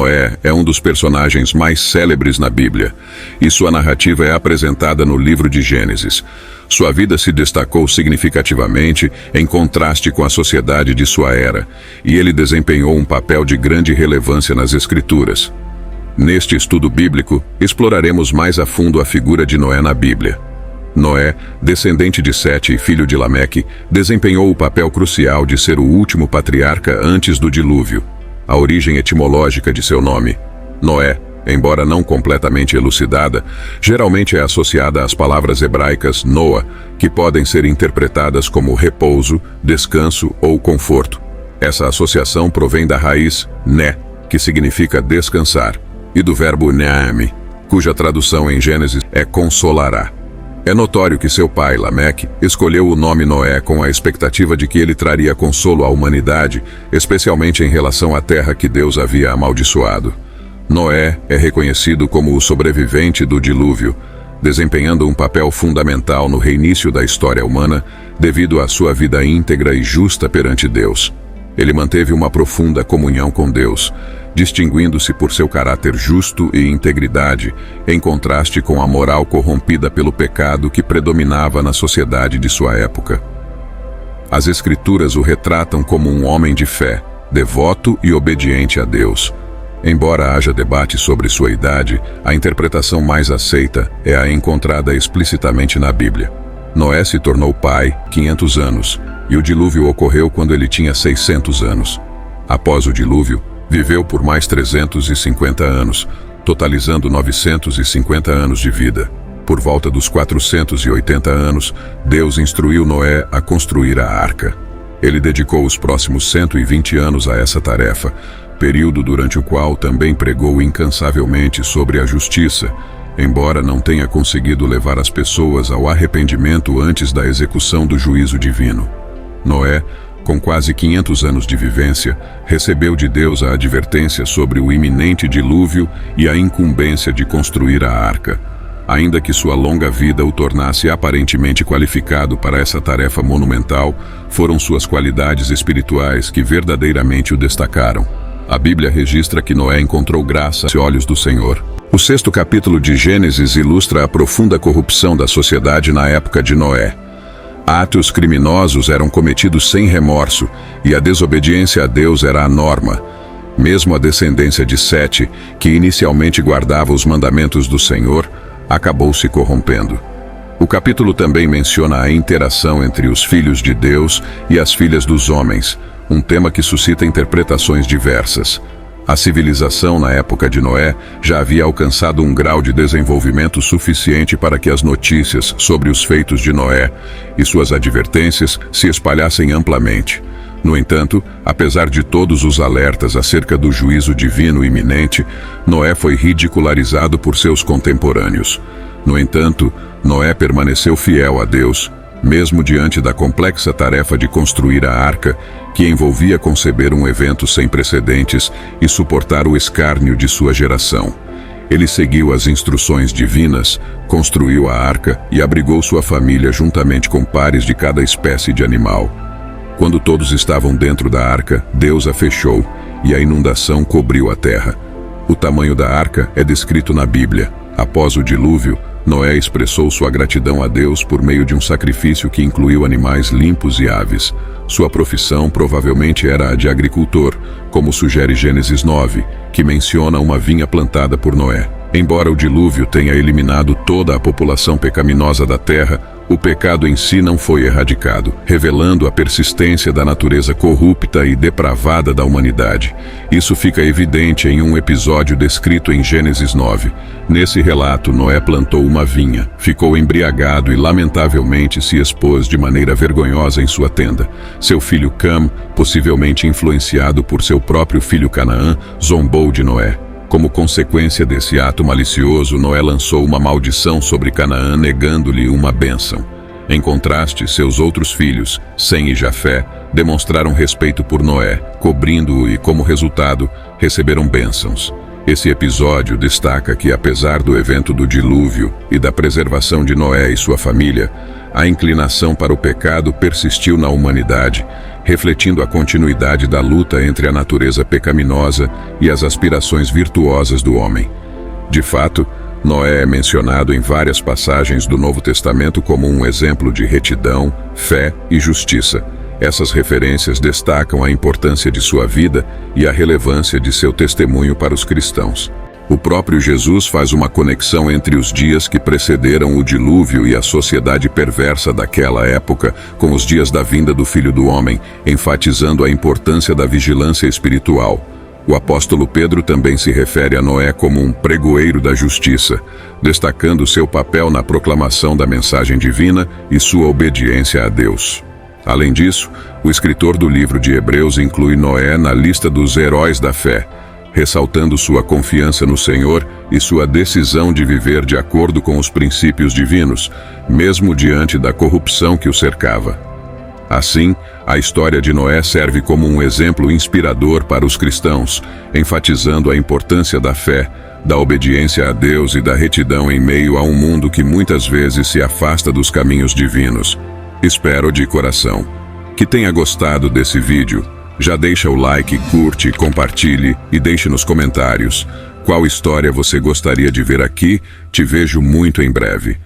Noé é um dos personagens mais célebres na Bíblia, e sua narrativa é apresentada no livro de Gênesis. Sua vida se destacou significativamente em contraste com a sociedade de sua era, e ele desempenhou um papel de grande relevância nas Escrituras. Neste estudo bíblico, exploraremos mais a fundo a figura de Noé na Bíblia. Noé, descendente de Sete e filho de Lameque, desempenhou o papel crucial de ser o último patriarca antes do dilúvio. A origem etimológica de seu nome, Noé, embora não completamente elucidada, geralmente é associada às palavras hebraicas Noa, que podem ser interpretadas como repouso, descanso ou conforto. Essa associação provém da raiz né, que significa descansar, e do verbo neame, cuja tradução em Gênesis é consolará. É notório que seu pai, Lameque, escolheu o nome Noé com a expectativa de que ele traria consolo à humanidade, especialmente em relação à terra que Deus havia amaldiçoado. Noé é reconhecido como o sobrevivente do dilúvio, desempenhando um papel fundamental no reinício da história humana devido à sua vida íntegra e justa perante Deus. Ele manteve uma profunda comunhão com Deus, distinguindo-se por seu caráter justo e integridade, em contraste com a moral corrompida pelo pecado que predominava na sociedade de sua época. As Escrituras o retratam como um homem de fé, devoto e obediente a Deus. Embora haja debate sobre sua idade, a interpretação mais aceita é a encontrada explicitamente na Bíblia. Noé se tornou pai 500 anos, e o dilúvio ocorreu quando ele tinha 600 anos. Após o dilúvio, viveu por mais 350 anos, totalizando 950 anos de vida. Por volta dos 480 anos, Deus instruiu Noé a construir a arca. Ele dedicou os próximos 120 anos a essa tarefa, período durante o qual também pregou incansavelmente sobre a justiça, embora não tenha conseguido levar as pessoas ao arrependimento antes da execução do juízo divino. Noé, com quase 500 anos de vivência, recebeu de Deus a advertência sobre o iminente dilúvio e a incumbência de construir a arca. Ainda que sua longa vida o tornasse aparentemente qualificado para essa tarefa monumental, foram suas qualidades espirituais que verdadeiramente o destacaram. A Bíblia registra que Noé encontrou graça aos olhos do Senhor. O 6º capítulo de Gênesis ilustra a profunda corrupção da sociedade na época de Noé. Atos criminosos eram cometidos sem remorso, e a desobediência a Deus era a norma. Mesmo a descendência de Sete, que inicialmente guardava os mandamentos do Senhor, acabou se corrompendo. O capítulo também menciona a interação entre os filhos de Deus e as filhas dos homens, um tema que suscita interpretações diversas. A civilização na época de Noé já havia alcançado um grau de desenvolvimento suficiente para que as notícias sobre os feitos de Noé e suas advertências se espalhassem amplamente. No entanto, apesar de todos os alertas acerca do juízo divino iminente, Noé foi ridicularizado por seus contemporâneos. No entanto, Noé permaneceu fiel a Deus, mesmo diante da complexa tarefa de construir a arca, que envolvia conceber um evento sem precedentes e suportar o escárnio de sua geração. Ele seguiu as instruções divinas, construiu a arca e abrigou sua família juntamente com pares de cada espécie de animal. Quando todos estavam dentro da arca, Deus a fechou, e a inundação cobriu a terra. O tamanho da arca é descrito na Bíblia. Após o dilúvio, Noé expressou sua gratidão a Deus por meio de um sacrifício que incluiu animais limpos e aves. Sua profissão provavelmente era a de agricultor, como sugere Gênesis 9, que menciona uma vinha plantada por Noé. Embora o dilúvio tenha eliminado toda a população pecaminosa da terra, o pecado em si não foi erradicado, revelando a persistência da natureza corrupta e depravada da humanidade. Isso fica evidente em um episódio descrito em Gênesis 9. Nesse relato, Noé plantou uma vinha, ficou embriagado e lamentavelmente se expôs de maneira vergonhosa em sua tenda. Seu filho Cam, possivelmente influenciado por seu próprio filho Canaã, zombou de Noé. Como consequência desse ato malicioso, Noé lançou uma maldição sobre Canaã, negando-lhe uma bênção. Em contraste, seus outros filhos, Sem e Jafé, demonstraram respeito por Noé, cobrindo-o e, como resultado, receberam bênçãos. Esse episódio destaca que, apesar do evento do dilúvio e da preservação de Noé e sua família, a inclinação para o pecado persistiu na humanidade, refletindo a continuidade da luta entre a natureza pecaminosa e as aspirações virtuosas do homem. De fato, Noé é mencionado em várias passagens do Novo Testamento como um exemplo de retidão, fé e justiça. Essas referências destacam a importância de sua vida e a relevância de seu testemunho para os cristãos. O próprio Jesus faz uma conexão entre os dias que precederam o dilúvio e a sociedade perversa daquela época com os dias da vinda do Filho do Homem, enfatizando a importância da vigilância espiritual. O apóstolo Pedro também se refere a Noé como um pregoeiro da justiça, destacando seu papel na proclamação da mensagem divina e sua obediência a Deus. Além disso, o escritor do livro de Hebreus inclui Noé na lista dos heróis da fé, ressaltando sua confiança no Senhor e sua decisão de viver de acordo com os princípios divinos, mesmo diante da corrupção que o cercava. Assim, a história de Noé serve como um exemplo inspirador para os cristãos, enfatizando a importância da fé, da obediência a Deus e da retidão em meio a um mundo que muitas vezes se afasta dos caminhos divinos. Espero de coração que tenha gostado desse vídeo. Já deixa o like, curte, compartilhe e deixe nos comentários qual história você gostaria de ver aqui. Te vejo muito em breve.